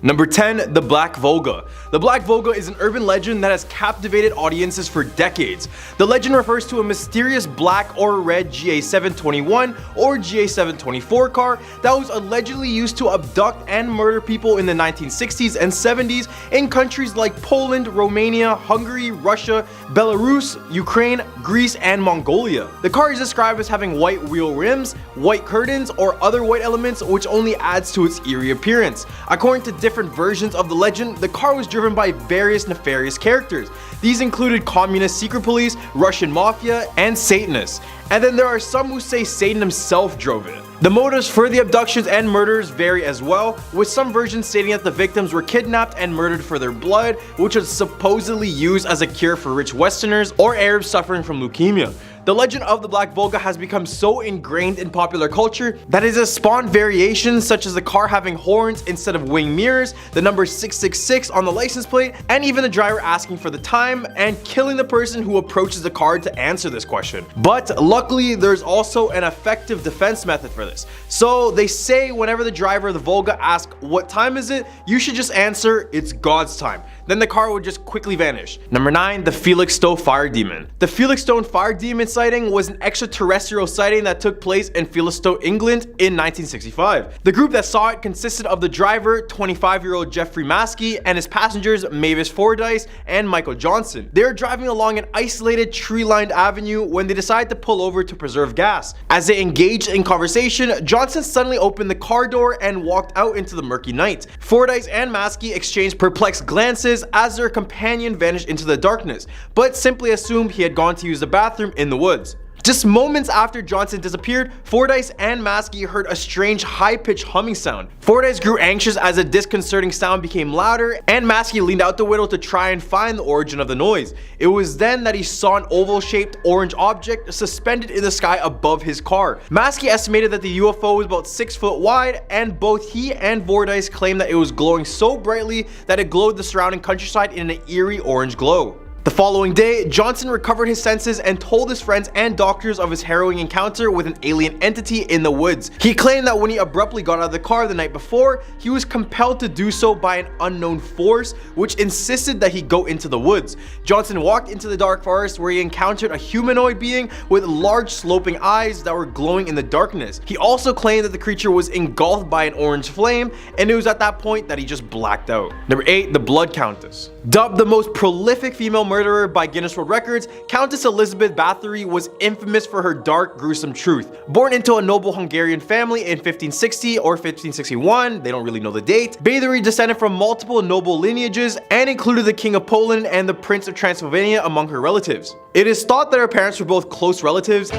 Number 10. The Black Volga. The Black Volga is an urban legend that has captivated audiences for decades. The legend refers to a mysterious black or red GA721 or GA724 car that was allegedly used to abduct and murder people in the 1960s and 70s in countries like Poland, Romania, Hungary, Russia, Belarus, Ukraine, Greece, and Mongolia. The car is described as having white wheel rims, white curtains, or other white elements, which only adds to its eerie appearance. According to different versions of the legend, the car was driven by various nefarious characters. These included communist secret police, Russian mafia, and Satanists. And then there are some who say Satan himself drove it. The motives for the abductions and murders vary as well, with some versions stating that the victims were kidnapped and murdered for their blood, which was supposedly used as a cure for rich Westerners or Arabs suffering from leukemia. The legend of the Black Volga has become so ingrained in popular culture that it has spawned variations such as the car having horns instead of wing mirrors, the number 666 on the license plate, and even the driver asking for the time and killing the person who approaches the car to answer this question. But luckily, there's also an effective defense method for this. So they say whenever the driver of the Volga asks what time is it, you should just answer it's God's time. Then the car would just quickly vanish. Number 9. The Felixstowe Fire Demon. The Felixstowe Fire Demon sighting was an extraterrestrial sighting that took place in Felixstowe, England in 1965. The group that saw it consisted of the driver, 25-year-old Jeffrey Maskey, and his passengers, Mavis Fordyce and Michael Johnson. They were driving along an isolated tree-lined avenue when they decided to pull over to preserve gas. As they engaged in conversation, Johnson suddenly opened the car door and walked out into the murky night. Fordyce and Maskey exchanged perplexed glances as their companion vanished into the darkness, but simply assumed he had gone to use the bathroom in the woods. Just moments after Johnson disappeared, Fordyce and Maskey heard a strange high-pitched humming sound. Fordyce grew anxious as the disconcerting sound became louder, and Maskey leaned out the window to try and find the origin of the noise. It was then that he saw an oval-shaped orange object suspended in the sky above his car. Maskey estimated that the UFO was about 6 foot wide, and both he and Fordyce claimed that it was glowing so brightly that it glowed the surrounding countryside in an eerie orange glow. The following day, Johnson recovered his senses and told his friends and doctors of his harrowing encounter with an alien entity in the woods. He claimed that when he abruptly got out of the car the night before, he was compelled to do so by an unknown force, which insisted that he go into the woods. Johnson walked into the dark forest where he encountered a humanoid being with large sloping eyes that were glowing in the darkness. He also claimed that the creature was engulfed by an orange flame, and it was at that point that he just blacked out. Number 8. The Blood Countess. Dubbed the most prolific female murderer by Guinness World Records, Countess Elizabeth Bathory was infamous for her dark, gruesome truth. Born into a noble Hungarian family in 1560 or 1561, they don't really know the date, Bathory descended from multiple noble lineages and included the King of Poland and the Prince of Transylvania among her relatives. It is thought that her parents were both close relatives,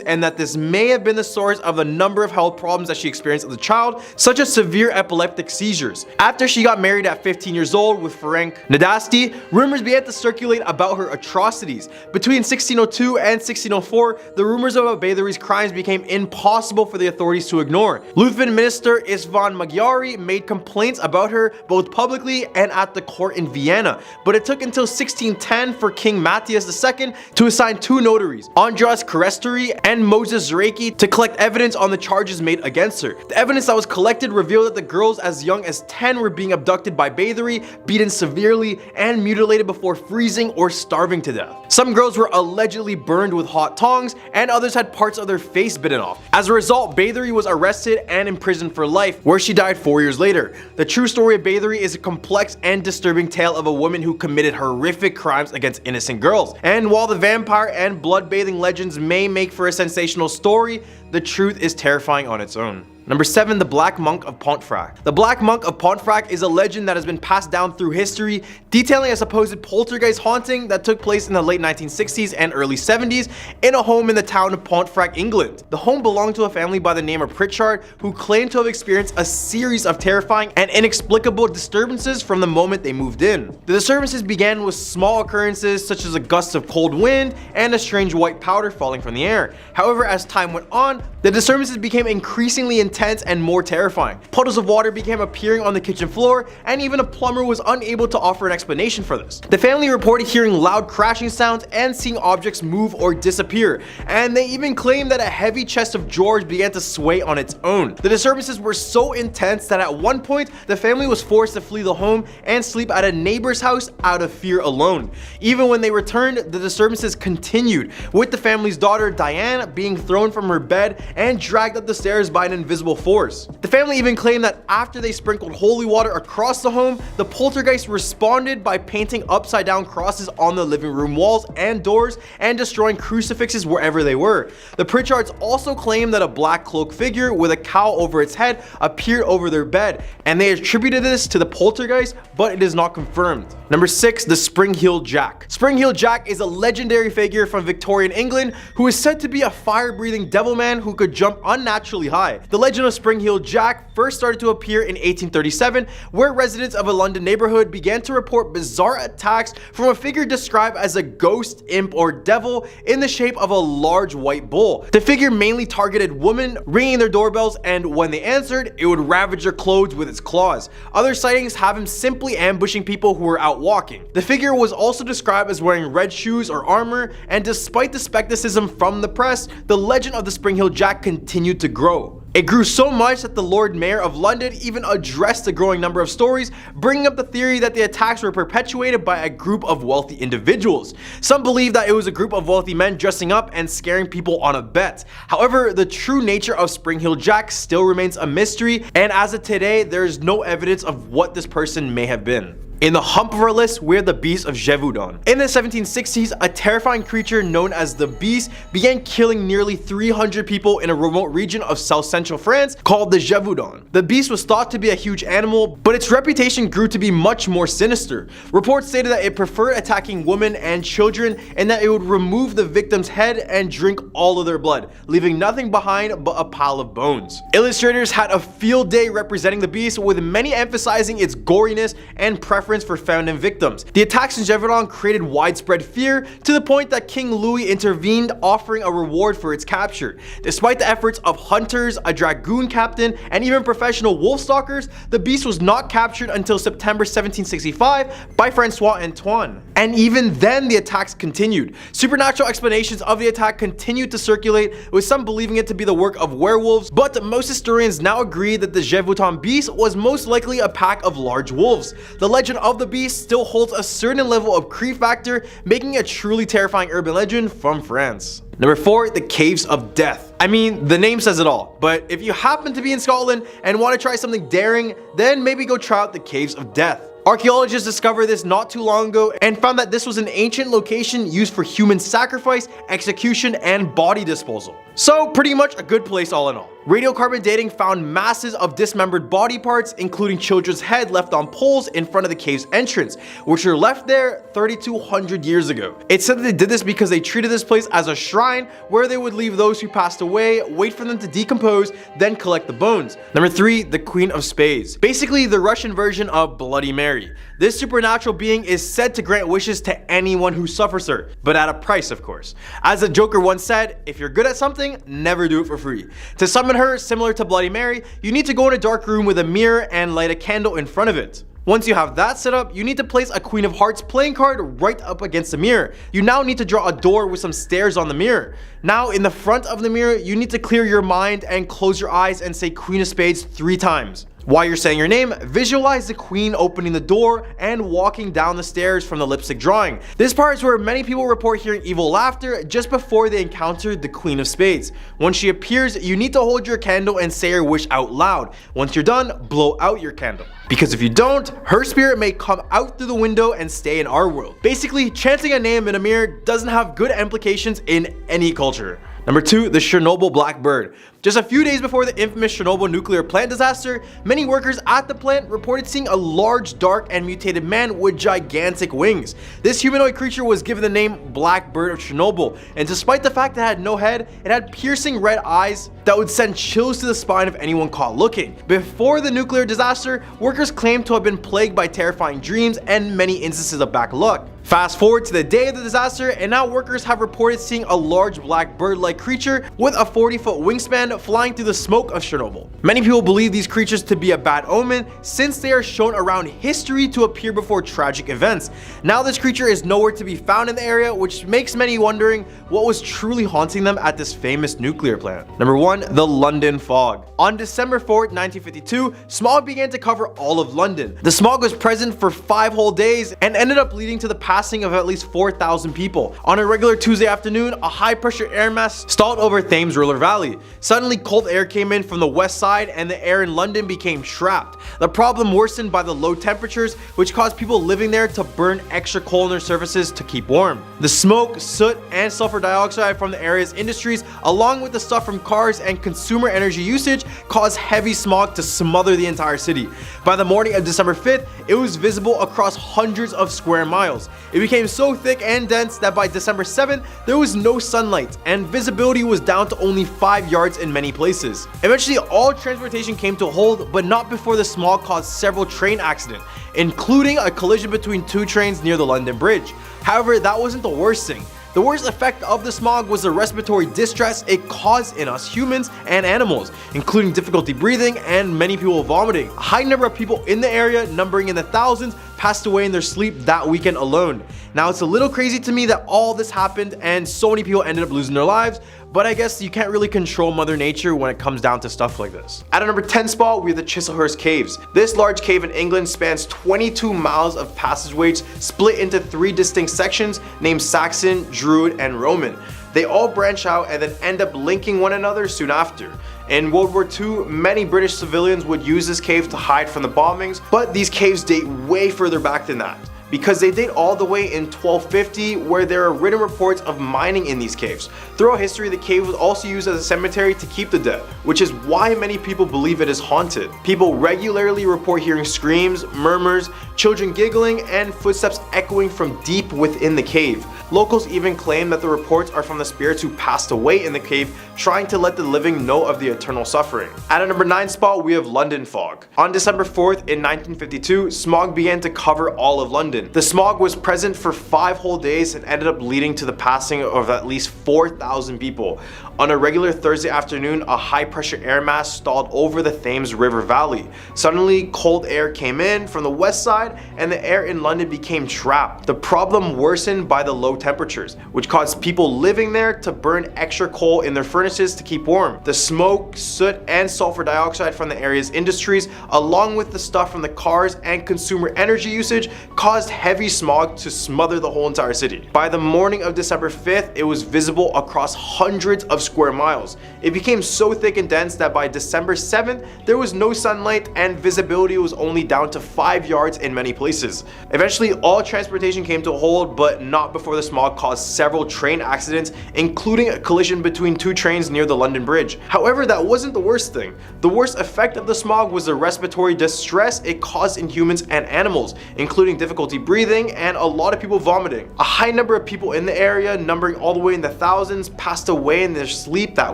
and that this may have been the source of a number of health problems that she experienced as a child, such as severe epileptic seizures. After she got married at 15 years old with Ferenc Nadasti, rumors began to circulate about her atrocities. Between 1602 and 1604, the rumors about Bathory's crimes became impossible for the authorities to ignore. Lutheran minister Istvan Magyari made complaints about her both publicly and at the court in Vienna, but it took until 1610 for King Matthias II to assign 2 notaries, Andras Keresturi and Moses Reiki, to collect evidence on the charges made against her. The evidence that was collected revealed that the girls as young as 10 were being abducted by Bathory, beaten severely, and mutilated before freezing or starving to death. Some girls were allegedly burned with hot tongs, and others had parts of their face bitten off. As a result, Bathory was arrested and imprisoned for life, where she died 4 years later. The true story of Bathory is a complex and disturbing tale of a woman who committed horrific crimes against innocent girls. And while the vampire and blood-bathing legends may make for a sensational story, the truth is terrifying on its own. Number 7. The Black Monk of Pontefract. The Black Monk of Pontefract is a legend that has been passed down through history, detailing a supposed poltergeist haunting that took place in the late 1960s and early 70s in a home in the town of Pontefract, England. The home belonged to a family by the name of Pritchard, who claimed to have experienced a series of terrifying and inexplicable disturbances from the moment they moved in. The disturbances began with small occurrences such as a gust of cold wind and a strange white powder falling from the air. However, as time went on, the disturbances became increasingly intense intense and more terrifying. Puddles of water began appearing on the kitchen floor, and even a plumber was unable to offer an explanation for this. The family reported hearing loud crashing sounds and seeing objects move or disappear, and they even claimed that a heavy chest of drawers began to sway on its own. The disturbances were so intense that at one point, the family was forced to flee the home and sleep at a neighbor's house out of fear alone. Even when they returned, the disturbances continued, with the family's daughter Diane being thrown from her bed and dragged up the stairs by an invisible force. The family even claimed that after they sprinkled holy water across the home, the poltergeist responded by painting upside down crosses on the living room walls and doors and destroying crucifixes wherever they were. The Pritchards also claimed that a black cloak figure with a cowl over its head appeared over their bed, and they attributed this to the poltergeist, but it is not confirmed. Number 6, the Spring-Heeled Jack. Spring-Heeled Jack is a legendary figure from Victorian England who is said to be a fire-breathing devil man who could jump unnaturally high. The legend of Spring-Heeled Jack first started to appear in 1837, where residents of a London neighborhood began to report bizarre attacks from a figure described as a ghost, imp, or devil in the shape of a large white bull. The figure mainly targeted women, ringing their doorbells, and when they answered, it would ravage their clothes with its claws. Other sightings have him simply ambushing people who were out walking. The figure was also described as wearing red shoes or armor, and despite the skepticism from the press, the legend of the Spring-Heeled Jack continued to grow. It grew so much that the Lord Mayor of London even addressed the growing number of stories, bringing up the theory that the attacks were perpetuated by a group of wealthy individuals. Some believe that it was a group of wealthy men dressing up and scaring people on a bet. However, the true nature of Spring-Heeled Jack still remains a mystery, and as of today, there is no evidence of what this person may have been. In the hump of our list, we have the Beast of Gévaudan. In the 1760s, a terrifying creature known as the Beast began killing nearly 300 people in a remote region of south-central France called the Gévaudan. The Beast was thought to be a huge animal, but its reputation grew to be much more sinister. Reports stated that it preferred attacking women and children, and that it would remove the victim's head and drink all of their blood, leaving nothing behind but a pile of bones. Illustrators had a field day representing the Beast, with many emphasizing its goriness and preference for found victims. The attacks in Gévaudan created widespread fear, to the point that King Louis intervened, offering a reward for its capture. Despite the efforts of hunters, a dragoon captain, and even professional wolf stalkers, the Beast was not captured until September 1765 by Francois Antoine. And even then, the attacks continued. Supernatural explanations of the attack continued to circulate, with some believing it to be the work of werewolves, but most historians now agree that the Gévaudan Beast was most likely a pack of large wolves. The legend of the Beast still holds a certain level of creep factor, making it a truly terrifying urban legend from France. Number 4, the Caves of Death. I mean, the name says it all, but if you happen to be in Scotland and want to try something daring, then maybe go try out the Caves of Death. Archaeologists discovered this not too long ago and found that this was an ancient location used for human sacrifice, execution, and body disposal. So pretty much a good place all in all. Radiocarbon dating found masses of dismembered body parts, including children's head left on poles in front of the cave's entrance, which were left there 3,200 years ago. It's said that they did this because they treated this place as a shrine where they would leave those who passed away, wait for them to decompose, then collect the bones. Number 3, the Queen of Spades. Basically the Russian version of Bloody Mary. This supernatural being is said to grant wishes to anyone who suffers her, but at a price, of course. As the Joker once said, if you're good at something, never do it for free. To summon her, similar to Bloody Mary, you need to go in a dark room with a mirror and light a candle in front of it. Once you have that set up, you need to place a Queen of Hearts playing card right up against the mirror. You now need to draw a door with some stairs on the mirror. Now in the front of the mirror, you need to clear your mind and close your eyes and say Queen of Spades 3 times. While you're saying your name, visualize the queen opening the door and walking down the stairs from the lipstick drawing. This part is where many people report hearing evil laughter just before they encountered the Queen of Spades. Once she appears, you need to hold your candle and say your wish out loud. Once you're done, blow out your candle. Because if you don't, her spirit may come out through the window and stay in our world. Basically, chanting a name in a mirror doesn't have good implications in any culture. Number 2, the Chernobyl Black Bird. Just a few days before the infamous Chernobyl nuclear plant disaster, many workers at the plant reported seeing a large, dark, and mutated man with gigantic wings. This humanoid creature was given the name Black Bird of Chernobyl, and despite the fact that it had no head, it had piercing red eyes that would send chills to the spine of anyone caught looking. Before the nuclear disaster, workers claimed to have been plagued by terrifying dreams and many instances of bad luck. Fast forward to the day of the disaster, and now workers have reported seeing a large black bird-like creature with a 40-foot wingspan flying through the smoke of Chernobyl. Many people believe these creatures to be a bad omen since they are shown around history to appear before tragic events. Now this creature is nowhere to be found in the area, which makes many wondering what was truly haunting them at this famous nuclear plant. Number 1. The London Fog. On December 4th, 1952, smog began to cover all of London. The smog was present for 5 whole days and ended up leading to the passing of at least 4,000 people. On a regular Tuesday afternoon, a high-pressure air mass stalled over Thames River Valley. Suddenly, cold air came in from the west side and the air in London became trapped. The problem worsened by the low temperatures, which caused people living there to burn extra coal in their surfaces to keep warm. The smoke, soot, and sulfur dioxide from the area's industries, along with the stuff from cars and consumer energy usage, caused heavy smog to smother the entire city. By the morning of December 5th, it was visible across hundreds of square miles. It became so thick and dense that by December 7th, there was no sunlight and visibility was down to only 5 yards in many places. Eventually, all transportation came to a halt, but not before the smog caused several train accidents, including a collision between 2 trains near the London Bridge. However, that wasn't the worst thing. The worst effect of the smog was the respiratory distress it caused in us humans and animals, including difficulty breathing and many people vomiting. A high number of people in the area, numbering in the thousands, passed away in their sleep that weekend alone. Now, it's a little crazy to me that all this happened and so many people ended up losing their lives, but I guess you can't really control Mother Nature when it comes down to stuff like this. At a number 10 spot, we have the Chislehurst Caves. This large cave in England spans 22 miles of passageways split into 3 distinct sections named Saxon, Druid, and Roman. They all branch out and then end up linking one another soon after. In World War II, many British civilians would use this cave to hide from the bombings, but these caves date way further back than that, because they date all the way in 1250, where there are written reports of mining in these caves. Throughout history, the cave was also used as a cemetery to keep the dead, which is why many people believe it is haunted. People regularly report hearing screams, murmurs, children giggling, and footsteps echoing from deep within the cave. Locals even claim that the reports are from the spirits who passed away in the cave, trying to let the living know of the eternal suffering. At a number 9 spot, we have London Fog. On December 4th in 1952, smog began to cover all of London. The smog was present for 5 whole days and ended up leading to the passing of at least 4,000 people. On a regular Thursday afternoon, a high-pressure air mass stalled over the Thames River Valley. Suddenly, cold air came in from the west side and the air in London became trapped. The problem worsened by the low temperatures, which caused people living there to burn extra coal in their furnaces to keep warm. The smoke, soot, and sulfur dioxide from the area's industries, along with the stuff from the cars and consumer energy usage, caused heavy smog to smother the whole entire city. By the morning of December 5th, it was visible across hundreds of square miles. It became so thick and dense that by December 7th, there was no sunlight and visibility was only down to 5 yards in many places. Eventually, all transportation came to a halt, but not before the smog caused several train accidents, including a collision between 2 trains near the London Bridge. However, that wasn't the worst thing. The worst effect of the smog was the respiratory distress it caused in humans and animals, including difficulty breathing and a lot of people vomiting. A high number of people in the area, numbering all the way in the thousands, passed away in their sleep that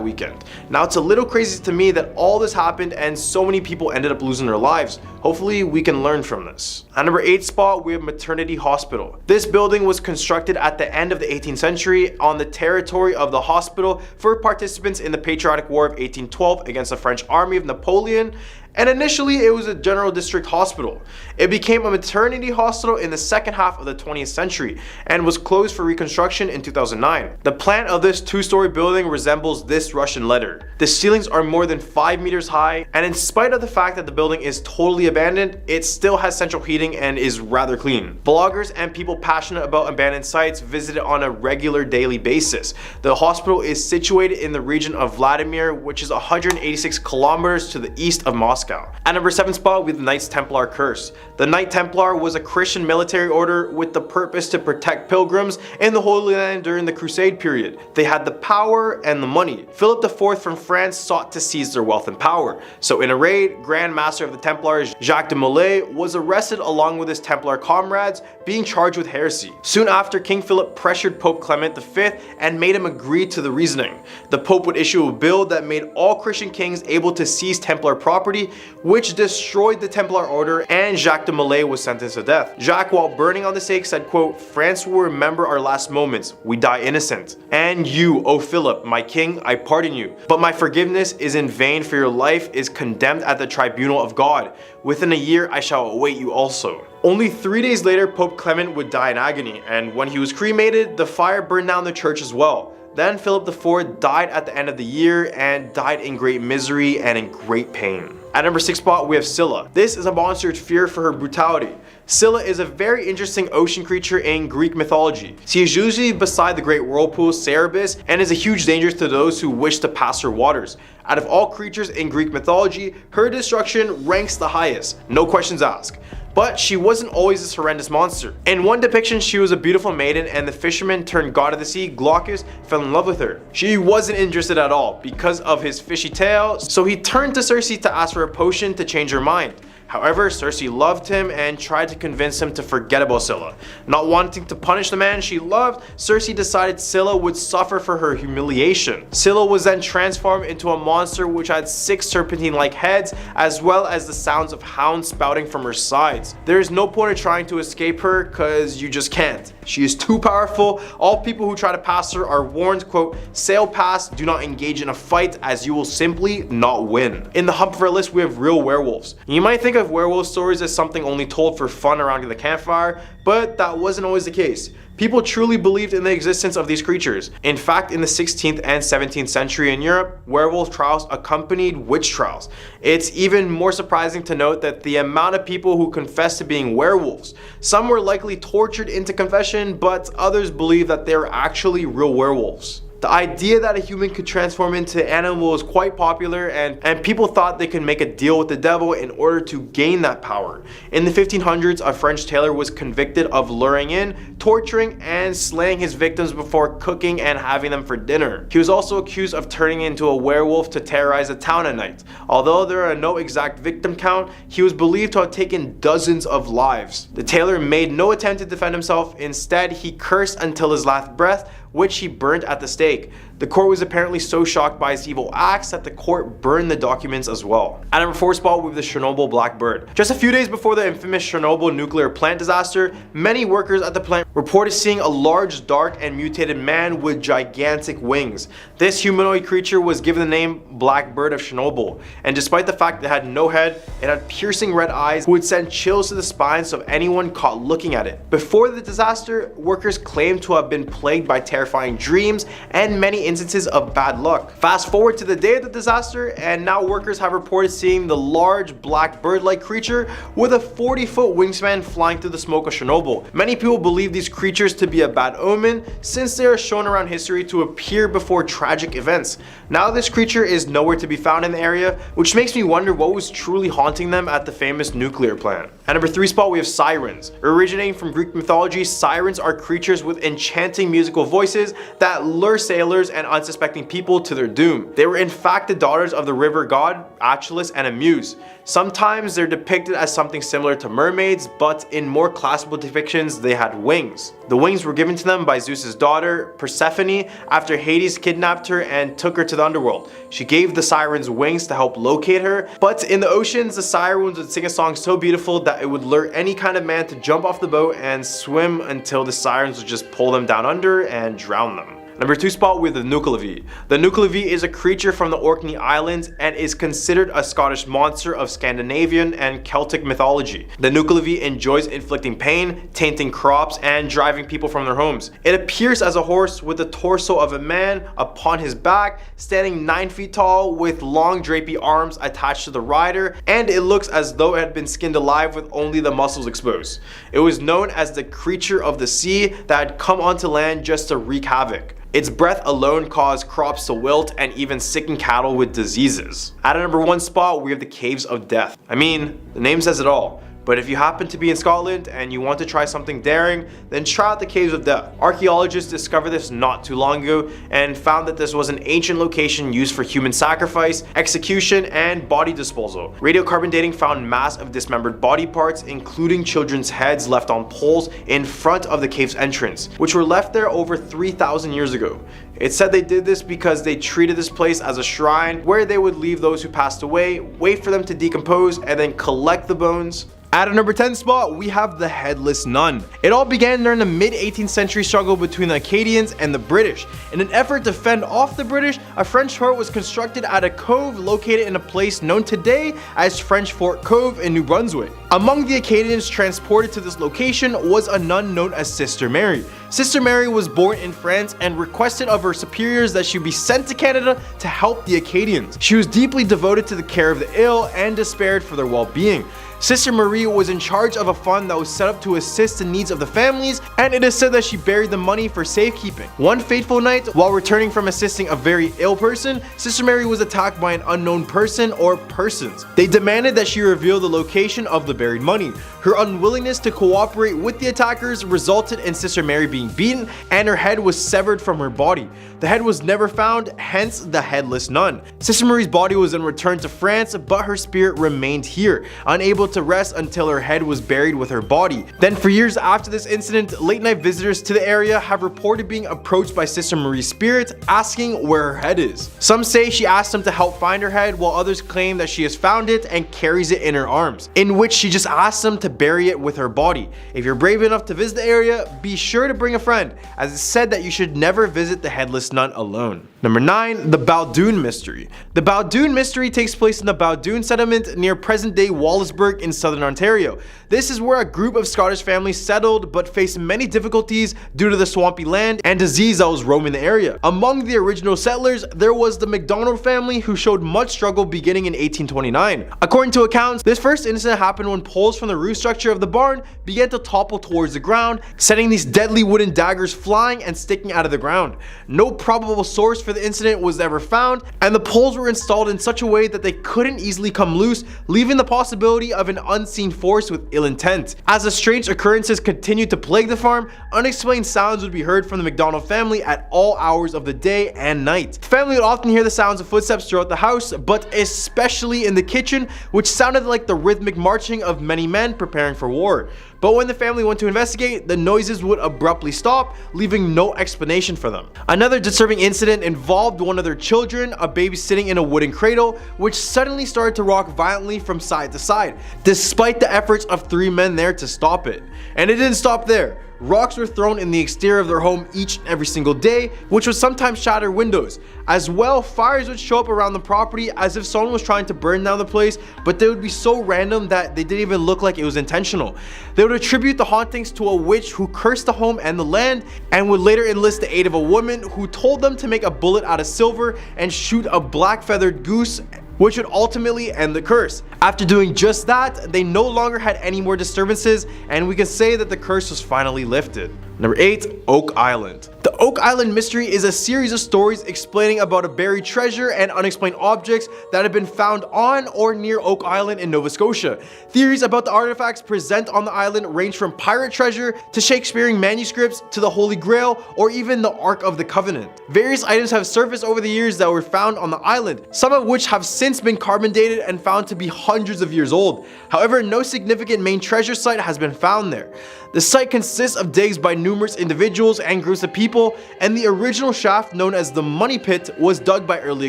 weekend. Now, it's a little crazy to me that all this happened and so many people ended up losing their lives. Hopefully, we can learn from this. At number 8 spot, we have Maternity Hospital. This building was constructed at the end of the 18th century on the territory of the hospital for participants in the Patriotic War of 1812 against the French army of Napoleon, and initially it was a general district hospital. It became a maternity hospital in the second half of the 20th century and was closed for reconstruction in 2009. The plan of this 2-story building resembles this Russian letter. The ceilings are more than 5 meters high, and in spite of the fact that the building is totally abandoned, it still has central heating and is rather clean. Bloggers and people passionate about abandoned sites visit it on a regular daily basis. The hospital is situated in the region of Vladimir, which is 186 kilometers to the east of Moscow. At number 7 spot, we have the Knights Templar curse. The Knight Templar was a Christian military order with the purpose to protect pilgrims in the Holy Land during the Crusade period. They had the power and the money. Philip IV from France sought to seize their wealth and power. So in a raid, Grand Master of the Templars, Jacques de Molay, was arrested along with his Templar comrades, being charged with heresy. Soon after, King Philip pressured Pope Clement V and made him agree to the reasoning. The Pope would issue a bill that made all Christian kings able to seize Templar property which destroyed the Templar Order, and Jacques de Molay was sentenced to death. Jacques, while burning on the stake, said, quote, "France will remember our last moments. We die innocent. And you, O Philip, my king, I pardon you. But my forgiveness is in vain, for your life is condemned at the tribunal of God. Within a year I shall await you also." Only 3 days later, Pope Clement would die in agony, and when he was cremated, the fire burned down the church as well. Then Philip IV died at the end of the year and died in great misery and in great pain. At number 6 spot, we have Scylla. This is a monster feared for her brutality. Scylla is a very interesting ocean creature in Greek mythology. She is usually beside the great whirlpool Cerberus and is a huge danger to those who wish to pass her waters. Out of all creatures in Greek mythology, her destruction ranks the highest, no questions asked. But she wasn't always this horrendous monster. In one depiction, she was a beautiful maiden and the fisherman turned god of the sea, Glaucus, fell in love with her. She wasn't interested at all because of his fishy tail, so he turned to Circe to ask for a potion to change her mind. However, Circe loved him and tried to convince him to forget about Scylla. Not wanting to punish the man she loved, Circe decided Scylla would suffer for her humiliation. Scylla was then transformed into a monster which had 6 serpentine-like heads, as well as the sounds of hounds spouting from her sides. There is no point in trying to escape her, cause you just can't. She is too powerful. All people who try to pass her are warned, quote, "Sail past, do not engage in a fight, as you will simply not win." In the hump of our list, we have real werewolves. You might think of werewolf stories as something only told for fun around the campfire, but that wasn't always the case. People truly believed in the existence of these creatures. In fact, in the 16th and 17th century in Europe, werewolf trials accompanied witch trials. It's even more surprising to note that the amount of people who confessed to being werewolves. Some were likely tortured into confession, but others believed that they were actually real werewolves. The idea that a human could transform into animal was quite popular, and people thought they could make a deal with the devil in order to gain that power. In the 1500s, a French tailor was convicted of luring in, torturing, and slaying his victims before cooking and having them for dinner. He was also accused of turning into a werewolf to terrorize a town at night. Although there are no exact victim count, he was believed to have taken dozens of lives. The tailor made no attempt to defend himself. Instead, he cursed until his last breath, which he burned at the stake. The court was apparently so shocked by his evil acts that the court burned the documents as well. At number 4 spot, we have the Chernobyl black bird. Just a few days before the infamous Chernobyl nuclear plant disaster, many workers at the plant reported seeing a large, dark, and mutated man with gigantic wings. This humanoid creature was given the name Black Bird of Chernobyl, and despite the fact that it had no head, it had piercing red eyes, would send chills to the spines of anyone caught looking at it. Before the disaster, workers claimed to have been plagued by terrifying dreams and many instances of bad luck. Fast forward to the day of the disaster, and now workers have reported seeing the large black bird-like creature with a 40-foot wingspan flying through the smoke of Chernobyl. Many people believe these creatures to be a bad omen since they are shown around history to appear before tragic events. Now this creature is nowhere to be found in the area, which makes me wonder what was truly haunting them at the famous nuclear plant. At number 3 spot, we have sirens. Originating from Greek mythology, sirens are creatures with enchanting musical voices that lure sailors and unsuspecting people to their doom. They were in fact the daughters of the river god Achilles and a muse. Sometimes they're depicted as something similar to mermaids, but in more classical depictions they had wings. The wings were given to them by Zeus's daughter Persephone after Hades kidnapped her and took her to the underworld. She gave the sirens wings to help locate her, but in the oceans the sirens would sing a song so beautiful that it would lure any kind of man to jump off the boat and swim until the sirens would just pull them down under and drown them. Number 2 spot, with the Nuckelavee. The Nuckelavee is a creature from the Orkney Islands and is considered a Scottish monster of Scandinavian and Celtic mythology. The Nuckelavee enjoys inflicting pain, tainting crops, and driving people from their homes. It appears as a horse with the torso of a man upon his back, standing 9 feet tall with long drapey arms attached to the rider, and it looks as though it had been skinned alive with only the muscles exposed. It was known as the creature of the sea that had come onto land just to wreak havoc. Its breath alone caused crops to wilt and even sicken cattle with diseases. At a number 1 spot, we have the Caves of Death. I mean, the name says it all. But if you happen to be in Scotland and you want to try something daring, then try out the Caves of Death. Archaeologists discovered this not too long ago and found that this was an ancient location used for human sacrifice, execution, and body disposal. Radiocarbon dating found mass of dismembered body parts, including children's heads left on poles in front of the cave's entrance, which were left there over 3,000 years ago. It's said they did this because they treated this place as a shrine where they would leave those who passed away, wait for them to decompose, and then collect the bones. At a number 10 spot, we have the Headless Nun. It all began during the mid-18th century struggle between the Acadians and the British. In an effort to fend off the British, a French fort was constructed at a cove located in a place known today as French Fort Cove in New Brunswick. Among the Acadians transported to this location was a nun known as Sister Mary. Sister Mary was born in France and requested of her superiors that she be sent to Canada to help the Acadians. She was deeply devoted to the care of the ill and despaired for their well-being. Sister Marie was in charge of a fund that was set up to assist the needs of the families, and it is said that she buried the money for safekeeping. One fateful night, while returning from assisting a very ill person, Sister Mary was attacked by an unknown person or persons. They demanded that she reveal the location of the buried money. Her unwillingness to cooperate with the attackers resulted in Sister Mary being beaten, and her head was severed from her body. The head was never found, hence the Headless Nun. Sister Marie's body was then returned to France, but her spirit remained here, unable to rest until her head was buried with her body. Then for years after this incident, late night visitors to the area have reported being approached by Sister Marie's spirit asking where her head is. Some say she asked them to help find her head, while others claim that she has found it and carries it in her arms, in which she just asks them to bury it with her body. If you're brave enough to visit the area, be sure to bring a friend, as it's said that you should never visit the Headless Nun alone. Number 9, the Baldoon Mystery. The Baldoon Mystery takes place in the Baldoon settlement near present-day Wallaceburg in southern Ontario. This is where a group of Scottish families settled but faced many difficulties due to the swampy land and disease that was roaming the area. Among the original settlers, there was the MacDonald family, who showed much struggle beginning in 1829. According to accounts, this first incident happened when poles from the roof structure of the barn began to topple towards the ground, sending these deadly wooden daggers flying and sticking out of the ground. No probable source for the incident was ever found, and the poles were installed in such a way that they couldn't easily come loose, leaving the possibility of an unseen force with ill intent. As the strange occurrences continued to plague the farm, unexplained sounds would be heard from the MacDonald family at all hours of the day and night. The family would often hear the sounds of footsteps throughout the house, but especially in the kitchen, which sounded like the rhythmic marching of many men preparing for war. But when the family went to investigate, the noises would abruptly stop, leaving no explanation for them. Another disturbing incident involved one of their children, a baby sitting in a wooden cradle, which suddenly started to rock violently from side to side, despite the efforts of 3 men there to stop it. And it didn't stop there. Rocks were thrown in the exterior of their home each and every single day, which would sometimes shatter windows. As well, fires would show up around the property as if someone was trying to burn down the place, but they would be so random that they didn't even look like it was intentional. They would attribute the hauntings to a witch who cursed the home and the land, and would later enlist the aid of a woman who told them to make a bullet out of silver and shoot a black feathered goose, which would ultimately end the curse. After doing just that, they no longer had any more disturbances, and we can say that the curse was finally lifted. Number 8, Oak Island. The Oak Island Mystery is a series of stories explaining about a buried treasure and unexplained objects that have been found on or near Oak Island in Nova Scotia. Theories about the artifacts present on the island range from pirate treasure to Shakespearean manuscripts to the Holy Grail or even the Ark of the Covenant. Various items have surfaced over the years that were found on the island, some of which have since been carbon dated and found to be hundreds of years old. However, no significant main treasure site has been found there. The site consists of digs by numerous individuals and groups of people, and the original shaft, known as the Money Pit, was dug by early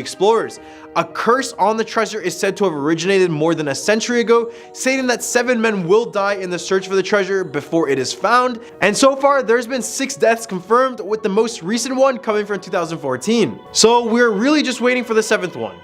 explorers. A curse on the treasure is said to have originated more than a century ago, stating that 7 men will die in the search for the treasure before it is found, and so far there's been 6 deaths confirmed, with the most recent one coming from 2014. So we're really just waiting for the 7th one.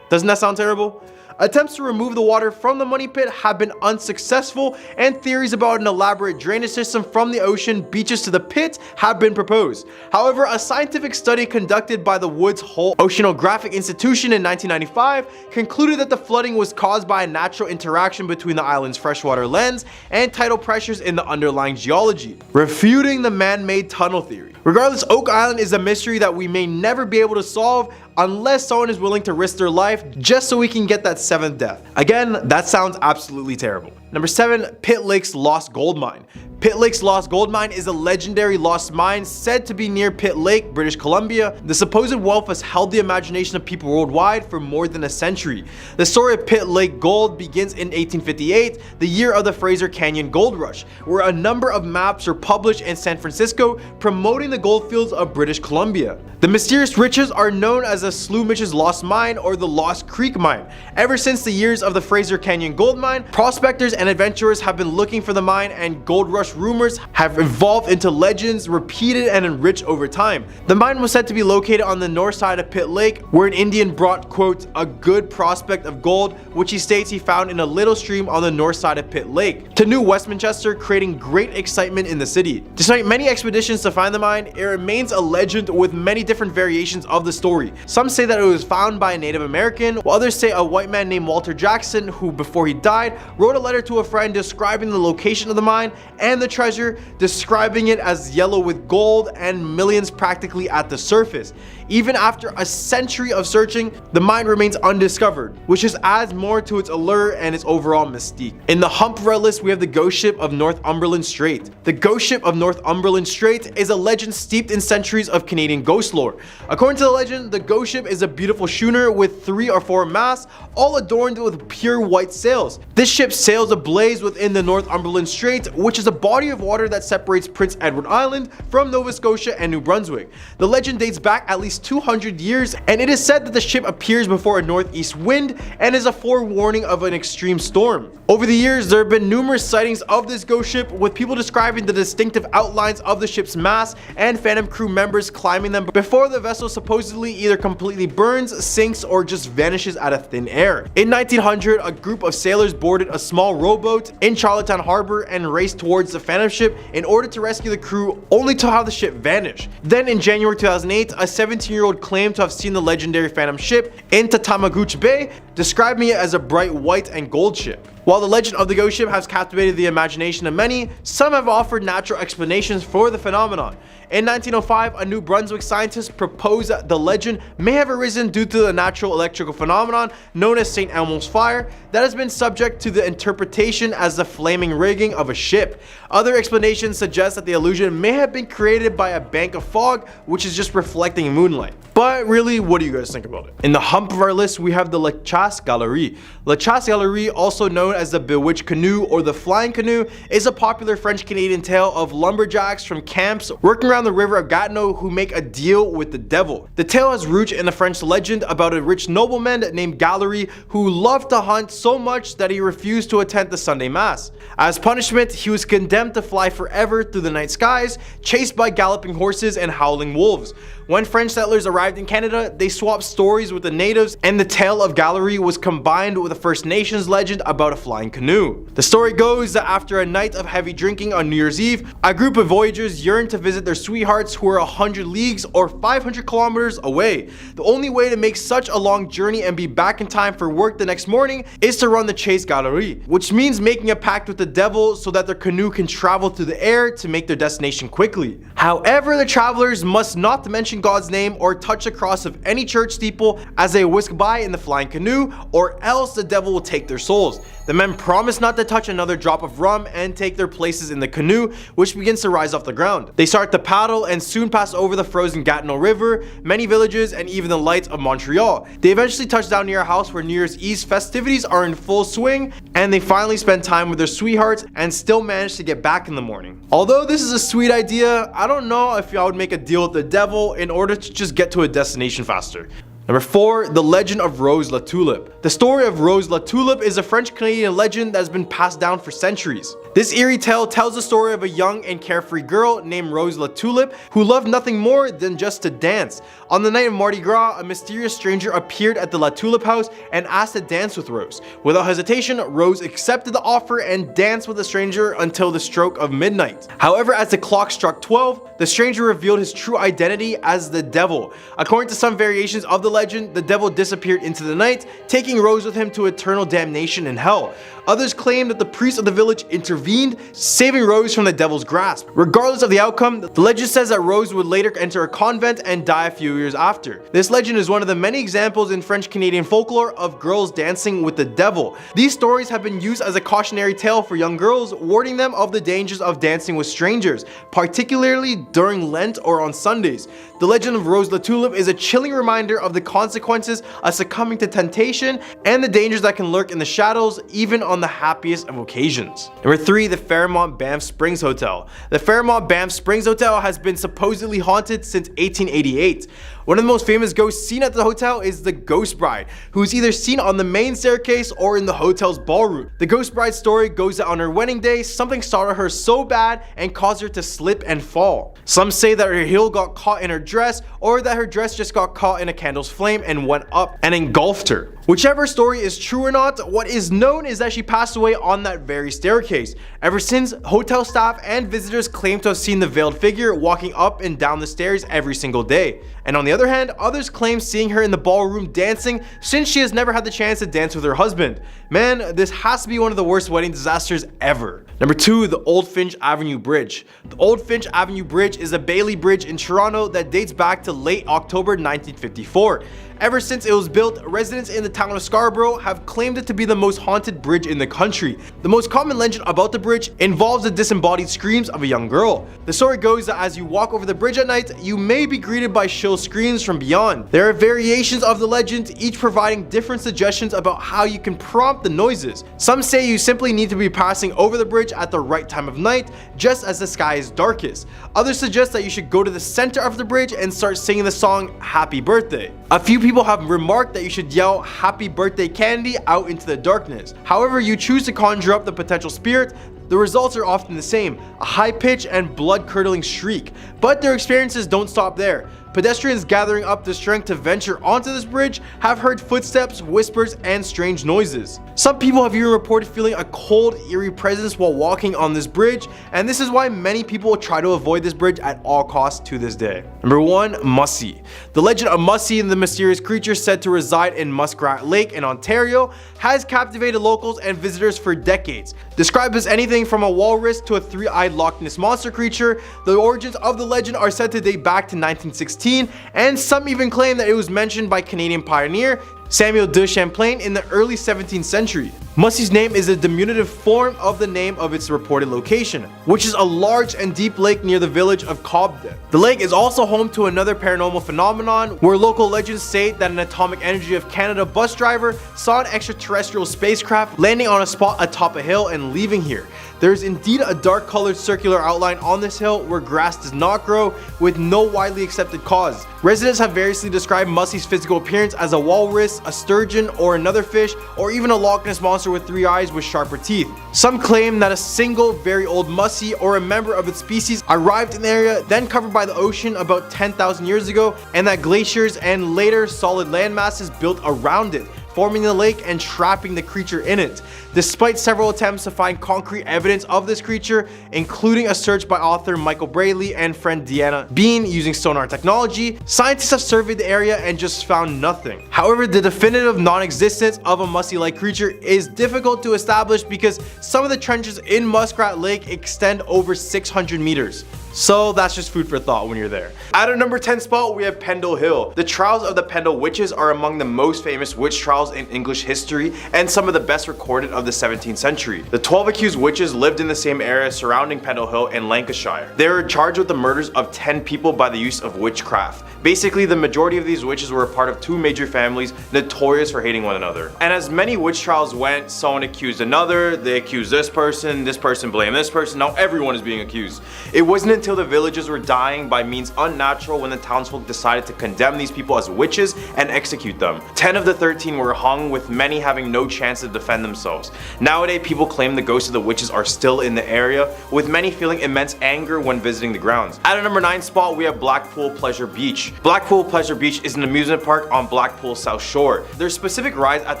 Doesn't that sound terrible? Attempts to remove the water from the Money Pit have been unsuccessful, and theories about an elaborate drainage system from the ocean beaches to the pit have been proposed. However, a scientific study conducted by the Woods Hole Oceanographic Institution in 1995 concluded that the flooding was caused by a natural interaction between the island's freshwater lens and tidal pressures in the underlying geology, refuting the man-made tunnel theory. Regardless, Oak Island is a mystery that we may never be able to solve unless someone is willing to risk their life just so we can get that 7th death. Again, that sounds absolutely terrible. Number 7. Pitt Lake's Lost Gold Mine. Pitt Lake's Lost Gold Mine is a legendary lost mine said to be near Pitt Lake, British Columbia. The supposed wealth has held the imagination of people worldwide for more than a century. The story of Pitt Lake gold begins in 1858, the year of the Fraser Canyon Gold Rush, where a number of maps were published in San Francisco promoting the goldfields of British Columbia. The mysterious riches are known as the Sloomich's Lost Mine or the Lost Creek Mine. Ever since the years of the Fraser Canyon Gold Mine, prospectors and adventurers have been looking for the mine, and gold rush rumors have evolved into legends, repeated and enriched over time. The mine was said to be located on the north side of Pitt Lake, where an Indian brought, quote, a good prospect of gold, which he states he found in a little stream on the north side of Pitt Lake, to New Westminster, creating great excitement in the city. Despite many expeditions to find the mine, it remains a legend with many different variations of the story. Some say that it was found by a Native American, while others say a white man named Walter Jackson, who before he died wrote a letter to a friend describing the location of the mine and the treasure, describing it as yellow with gold and millions practically at the surface. Even after a century of searching, the mine remains undiscovered, which just adds more to its allure and its overall mystique. In the hump of our list, we have the ghost ship of Northumberland Strait. The ghost ship of Northumberland Strait is a legend steeped in centuries of Canadian ghost lore. According to the legend, the ghost ship is a beautiful schooner with 3 or 4 masts, all adorned with pure white sails. This ship sails ablaze within the Northumberland Strait, which is a body of water that separates Prince Edward Island from Nova Scotia and New Brunswick. The legend dates back at least 200 years, and it is said that the ship appears before a northeast wind and is a forewarning of an extreme storm. Over the years, there have been numerous sightings of this ghost ship, with people describing the distinctive outlines of the ship's mast and phantom crew members climbing them before the vessel supposedly either completely burns, sinks, or just vanishes out of thin air. In 1900, a group of sailors boarded a small rowboat in Charlottetown Harbor and raced towards the phantom ship in order to rescue the crew, only to have the ship vanish. Then in January 2008, a 17-year-old claimed to have seen the legendary phantom ship in Tatamaguchi Bay, describing it as a bright white and gold ship. While the legend of the ghost ship has captivated the imagination of many, some have offered natural explanations for the phenomenon. In 1905, a New Brunswick scientist proposed that the legend may have arisen due to the natural electrical phenomenon known as St. Elmo's fire that has been subject to the interpretation as the flaming rigging of a ship. Other explanations suggest that the illusion may have been created by a bank of fog, which is just reflecting moonlight. But really, what do you guys think about it? In the hump of our list, we have the La Chasse Galerie. La Chasse Galerie, also known as the Bewitched Canoe or the Flying Canoe, is a popular French-Canadian tale of lumberjacks from camps working around the river of Gatineau who make a deal with the devil. The tale has roots in a French legend about a rich nobleman named Galerie who loved to hunt so much that he refused to attend the Sunday Mass. As punishment, he was condemned to fly forever through the night skies, chased by galloping horses and howling wolves. When French settlers arrived in Canada, they swapped stories with the natives, and the tale of Galerie was combined with a First Nations legend about a flying canoe. The story goes that after a night of heavy drinking on New Year's Eve, a group of voyagers yearned to visit their sweethearts who were 100 leagues or 500 kilometers away. The only way to make such a long journey and be back in time for work the next morning is to run the Chasse Galerie, which means making a pact with the devil so that their canoe can travel through the air to make their destination quickly. However, the travelers must not mention God's name or touch the cross of any church steeple as they whisk by in the flying canoe, or else the devil will take their souls. The men promise not to touch another drop of rum and take their places in the canoe, which begins to rise off the ground. They start to paddle and soon pass over the frozen Gatineau River, many villages, and even the lights of Montreal. They eventually touch down near a house where New Year's Eve festivities are in full swing, and they finally spend time with their sweethearts and still manage to get back in the morning. Although this is a sweet idea, I don't know if I would make a deal with the devil in order to just get to a destination faster. Number 4, the legend of Rose La Tulip. The story of Rose La Tulip is a French-Canadian legend that has been passed down for centuries. This eerie tale tells the story of a young and carefree girl named Rose La Tulip who loved nothing more than just to dance. On the night of Mardi Gras, a mysterious stranger appeared at the La Tulip house and asked to dance with Rose. Without hesitation, Rose accepted the offer and danced with the stranger until the stroke of midnight. However, as the clock struck 12, the stranger revealed his true identity as the devil. According to some variations of the legend, the devil disappeared into the night, taking Rose with him to eternal damnation in hell. Others claim that the priest of the village intervened, saving Rose from the devil's grasp. Regardless of the outcome, the legend says that Rose would later enter a convent and die a few years after. This legend is one of the many examples in French-Canadian folklore of girls dancing with the devil. These stories have been used as a cautionary tale for young girls, warning them of the dangers of dancing with strangers, particularly during Lent or on Sundays. The legend of Rose the Tulip is a chilling reminder of the consequences of succumbing to temptation and the dangers that can lurk in the shadows, even on the happiest of occasions. Number 3, the Fairmont Banff Springs Hotel. The Fairmont Banff Springs Hotel has been supposedly haunted since 1888. One of the most famous ghosts seen at the hotel is the Ghost Bride, who is either seen on the main staircase or in the hotel's ballroom. The Ghost Bride story goes that on her wedding day, something startled her so bad and caused her to slip and fall. Some say that her heel got caught in her dress, or that her dress just got caught in a candle's flame and went up and engulfed her. Whichever story is true or not, what is known is that she passed away on that very staircase. Ever since, hotel staff and visitors claim to have seen the veiled figure walking up and down the stairs every single day. And on the other hand, others claim seeing her in the ballroom dancing since she has never had the chance to dance with her husband. Man, this has to be one of the worst wedding disasters ever. Number 2, the Old Finch Avenue Bridge. The Old Finch Avenue Bridge is a Bailey bridge in Toronto that dates back to late October 1954. Ever since it was built, residents in the town of Scarborough have claimed it to be the most haunted bridge in the country. The most common legend about the bridge involves the disembodied screams of a young girl. The story goes that as you walk over the bridge at night, you may be greeted by shrill screams from beyond. There are variations of the legend, each providing different suggestions about how you can prompt the noises. Some say you simply need to be passing over the bridge at the right time of night, just as the sky is darkest. Others suggest that you should go to the center of the bridge and start singing the song Happy Birthday. A few people have remarked that you should yell Happy Birthday Candy out into the darkness. However you choose to conjure up the potential spirit, the results are often the same, a high-pitched and blood-curdling shriek. But their experiences don't stop there. Pedestrians gathering up the strength to venture onto this bridge have heard footsteps, whispers, and strange noises. Some people have even reported feeling a cold, eerie presence while walking on this bridge, and this is why many people try to avoid this bridge at all costs to this day. Number 1, Mussy. The legend of Mussy, the mysterious creature said to reside in Muskrat Lake in Ontario, has captivated locals and visitors for decades. Described as anything from a walrus to a three-eyed Loch Ness monster creature, the origins of the legend are said to date back to 1916, and some even claim that it was mentioned by Canadian pioneer Samuel de Champlain in the early 17th century. Mussy's name is a diminutive form of the name of its reported location, which is a large and deep lake near the village of Cobden. The lake is also home to another paranormal phenomenon, where local legends say that an Atomic Energy of Canada bus driver saw an extraterrestrial spacecraft landing on a spot atop a hill and leaving here. There is indeed a dark colored circular outline on this hill where grass does not grow, with no widely accepted cause. Residents have variously described Mussy's physical appearance as a walrus, a sturgeon, or another fish, or even a Loch Ness monster with 3 eyes with sharper teeth. Some claim that a single very old Mussy or a member of its species arrived in the area, then covered by the ocean about 10,000 years ago, and that glaciers and later solid land masses built around it, forming the lake and trapping the creature in it. Despite several attempts to find concrete evidence of this creature, including a search by author Michael Braley and friend Deanna Bean using sonar technology, scientists have surveyed the area and just found nothing. However, the definitive non-existence of a Mussy-like creature is difficult to establish because some of the trenches in Muskrat Lake extend over 600 meters. So that's just food for thought when you're there. At our number 10 spot, we have Pendle Hill. The trials of the Pendle witches are among the most famous witch trials in English history and some of the best recorded of the 17th century. The 12 accused witches lived in the same area surrounding Pendle Hill in Lancashire. They were charged with the murders of 10 people by the use of witchcraft. Basically, the majority of these witches were a part of 2 major families notorious for hating one another. And as many witch trials went, someone accused another, they accused this person blamed this person, now everyone is being accused. It wasn't until the villages were dying by means unnatural when the townsfolk decided to condemn these people as witches and execute them. 10 of the 13 were hung, with many having no chance to defend themselves. Nowadays, people claim the ghosts of the witches are still in the area, with many feeling immense anger when visiting the grounds. At our number 9 spot, we have Blackpool Pleasure Beach. Blackpool Pleasure Beach is an amusement park on Blackpool's South Shore. There's specific rides at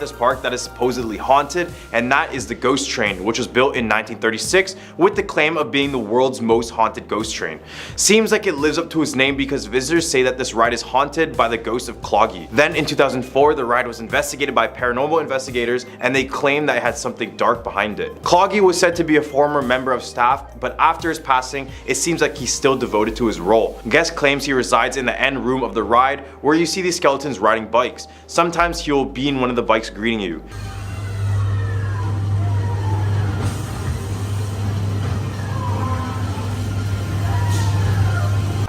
this park that is supposedly haunted, and that is the Ghost Train, which was built in 1936 with the claim of being the world's most haunted ghost train. Seems like it lives up to its name because visitors say that this ride is haunted by the ghost of Cloggy. Then in 2004, the ride was investigated by paranormal investigators, and they claimed that it had had something dark behind it. Cloggy was said to be a former member of staff, but after his passing, it seems like he's still devoted to his role. Guest claims he resides in the end room of the ride where you see these skeletons riding bikes. Sometimes he'll be in one of the bikes greeting you.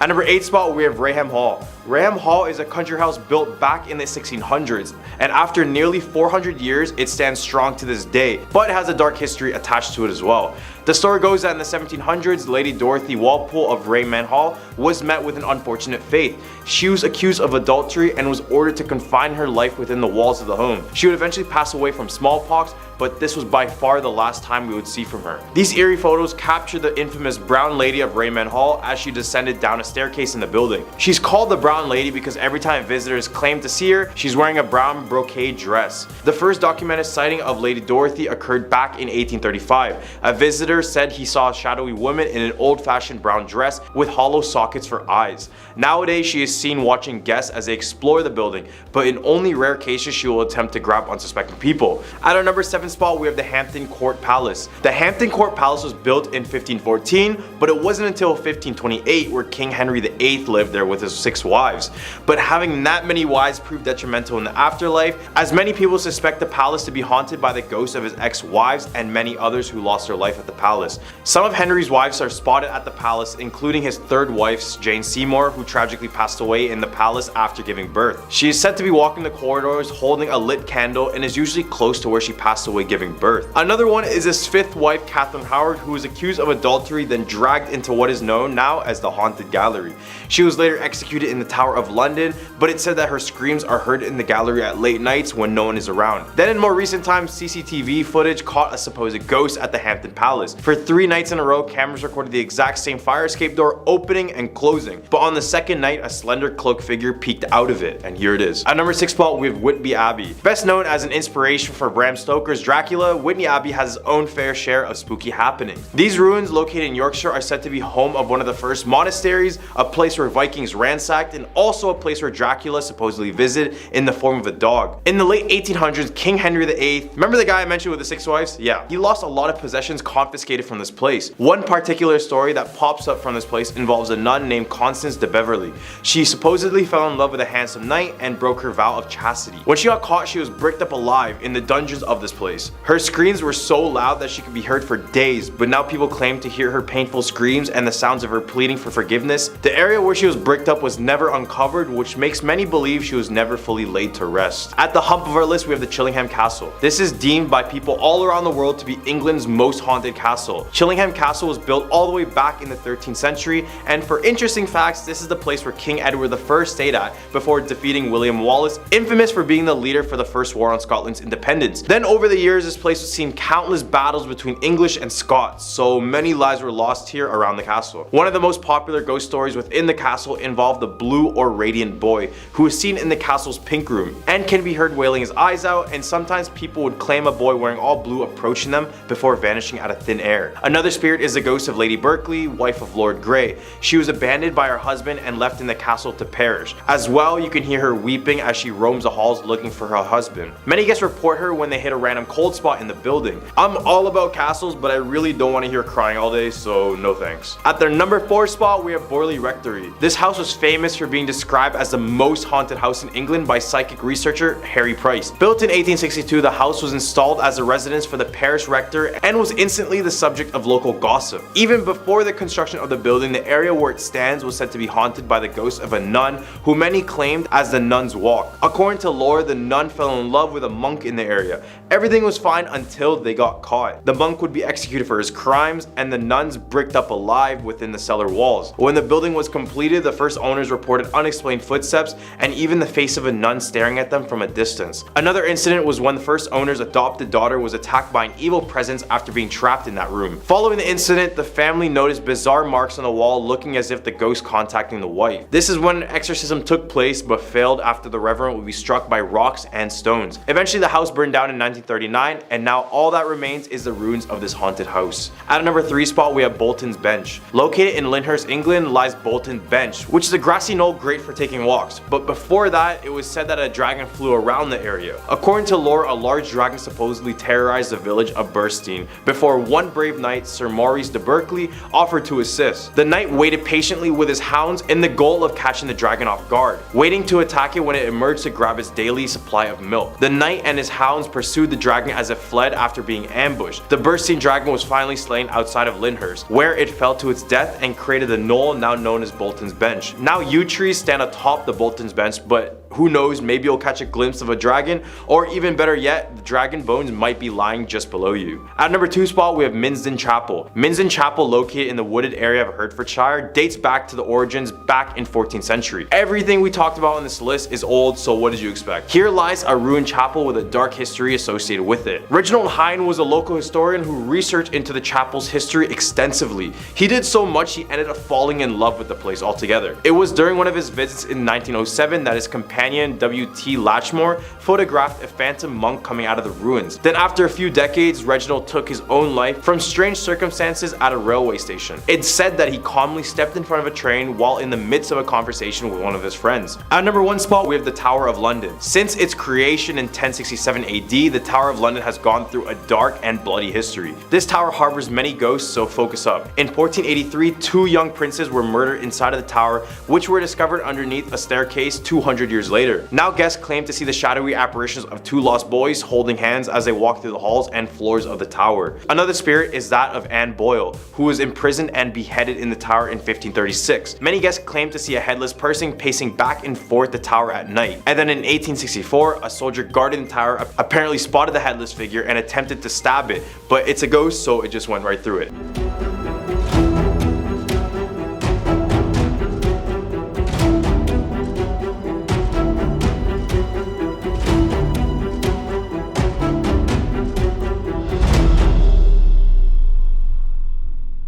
At number 8 spot, we have Raham Hall. Raham Hall is a country house built back in the 1600s, and after nearly 400 years, it stands strong to this day, but it has a dark history attached to it as well. The story goes that in the 1700s, Lady Dorothy Walpole of Raham Hall was met with an unfortunate fate. She was accused of adultery and was ordered to confine her life within the walls of the home. She would eventually pass away from smallpox, but this was by far the last time we would see from her. These eerie photos capture the infamous Brown Lady of Raham Hall as she descended down a staircase in the building. She's called the Brown Lady because every time visitors claim to see her, she's wearing a brown brocade dress. The first documented sighting of Lady Dorothy occurred back in 1835. A visitor said he saw a shadowy woman in an old-fashioned brown dress with hollow sockets for eyes. Nowadays, she is seen watching guests as they explore the building, but in only rare cases she will attempt to grab unsuspecting people. At our number 7 spot, we have the Hampton Court Palace. The Hampton Court Palace was built in 1514, but it wasn't until 1528 where King Henry VIII lived there with his 6 wives. But having that many wives proved detrimental in the afterlife, as many people suspect the palace to be haunted by the ghosts of his ex-wives and many others who lost their life at the palace. Some of Henry's wives are spotted at the palace, including his 3rd wife, Jane Seymour, who tragically passed away in the palace after giving birth. She is said to be walking the corridors holding a lit candle and is usually close to where she passed away giving birth. Another one is his 5th wife, Catherine Howard, who was accused of adultery then dragged into what is known now as the Haunted Gallery. She was later executed in the Tower of London, but it's said that her screams are heard in the gallery at late nights when no one is around. Then in more recent times, CCTV footage caught a supposed ghost at the Hampton Palace. For 3 nights in a row, cameras recorded the exact same fire escape door opening and closing, but on the 2nd night, a slender cloaked figure peeked out of it, and here it is. At number 6 spot, we have Whitby Abbey. Best known as an inspiration for Bram Stoker's Dracula, Whitby Abbey has its own fair share of spooky happenings. These ruins, located in Yorkshire, are said to be home of one of the first monasteries, a place where Vikings ransacked, and also a place where Dracula supposedly visited in the form of a dog. In the late 1800s, King Henry VIII, remember the guy I mentioned with the 6 wives? Yeah, he lost a lot of possessions confiscated from this place. One particular story that pops up from this place involves a nun named Constance de Beverley. She supposedly fell in love with a handsome knight and broke her vow of chastity. When she got caught, she was bricked up alive in the dungeons of this place. Her screams were so loud that she could be heard for days, but now people claim to hear her painful screams and the sounds of her pleading for forgiveness. The area where she was bricked up was never uncovered, which makes many believe she was never fully laid to rest. At the hump of our list, we have the Chillingham Castle. This is deemed by people all around the world to be England's most haunted castle. Chillingham Castle was built all the way back in the 13th century, and for interesting facts, this is the place where King Edward I stayed at before defeating William Wallace, infamous for being the leader for the First War on Scotland's independence. Then over the years, this place has seen countless battles between English and Scots, so many lives were lost here around the castle. One of the most popular ghost stories within the castle involved the blue or radiant boy, who is seen in the castle's pink room and can be heard wailing his eyes out, and sometimes people would claim a boy wearing all blue approaching them before vanishing out of thin air. Another spirit is the ghost of Lady Berkeley, wife of Lord Grey. She was abandoned by her husband and left in the castle to perish. As well, you can hear her weeping as she roams the halls looking for her husband. Many guests report her when they hit a random cold spot in the building. I'm all about castles, but I really don't want to hear crying all day, so no thanks. At their number 4 spot, we have Borley Rectory. This house was famous for being described as the most haunted house in England by psychic researcher Harry Price. Built in 1862, the house was installed as a residence for the parish rector and was instantly the subject of local gossip. Even before the construction of the building, the area where it stands was said to be haunted by the ghost of a nun who many claimed as the Nun's Walk. According to lore, the nun fell in love with a monk in the area. Everything was fine until they got caught. The monk would be executed for his crimes and the nuns bricked up alive within the cellar walls. When the building was completed, the first owners reported unexplained footsteps and even the face of a nun staring at them from a distance. Another incident was when the first owner's adopted daughter was attacked by an evil presence after being trapped in that room. Following the incident, the family noticed bizarre marks on the wall looking as if the ghost contacting the wife. This is when an exorcism took place but failed after the reverend would be struck by rocks and stones. Eventually the house burned down in 1939 and now all that remains is the ruins of this haunted house. At a number 3 spot, we have Bolton's Bench. Located in Lyndhurst, England lies Bolton Bench, which is a grassy knoll know, great for taking walks, but before that, it was said that a dragon flew around the area. According to lore, a large dragon supposedly terrorized the village of Burstein before one brave knight, Sir Maurice de Berkeley, offered to assist. The knight waited patiently with his hounds in the goal of catching the dragon off guard, waiting to attack it when it emerged to grab its daily supply of milk. The knight and his hounds pursued the dragon as it fled after being ambushed. The Burstein dragon was finally slain outside of Lyndhurst, where it fell to its death and created the knoll now known as Bolton's Bench. Now yew trees stand atop the Bolton's Bench, but who knows, maybe you'll catch a glimpse of a dragon, or even better yet, the dragon bones might be lying just below you. At number 2 spot, we have Minsden Chapel. Minsden Chapel, located in the wooded area of Hertfordshire, dates back to the origins back in 14th century. Everything we talked about on this list is old, so what did you expect? Here lies a ruined chapel with a dark history associated with it. Reginald Hine was a local historian who researched into the chapel's history extensively. He did so much he ended up falling in love with the place altogether. It was during one of his visits in 1907 that his companion W.T. Latchmore photographed a phantom monk coming out of the ruins. Then after a few decades, Reginald took his own life from strange circumstances at a railway station. It's said that he calmly stepped in front of a train while in the midst of a conversation with one of his friends. At number 1 spot, we have the Tower of London. Since its creation in 1067 AD, the Tower of London has gone through a dark and bloody history. This tower harbors many ghosts, so focus up. In 1483, 2 young princes were murdered inside of the tower, which were discovered underneath a staircase 200 years later. Now guests claim to see the shadowy apparitions of 2 lost boys holding hands as they walk through the halls and floors of the tower. Another spirit is that of Anne Boyle, who was imprisoned and beheaded in the tower in 1536. Many guests claim to see a headless person pacing back and forth the tower at night. And then in 1864, a soldier guarding the tower apparently spotted the headless figure and attempted to stab it, but it's a ghost, so it just went right through it.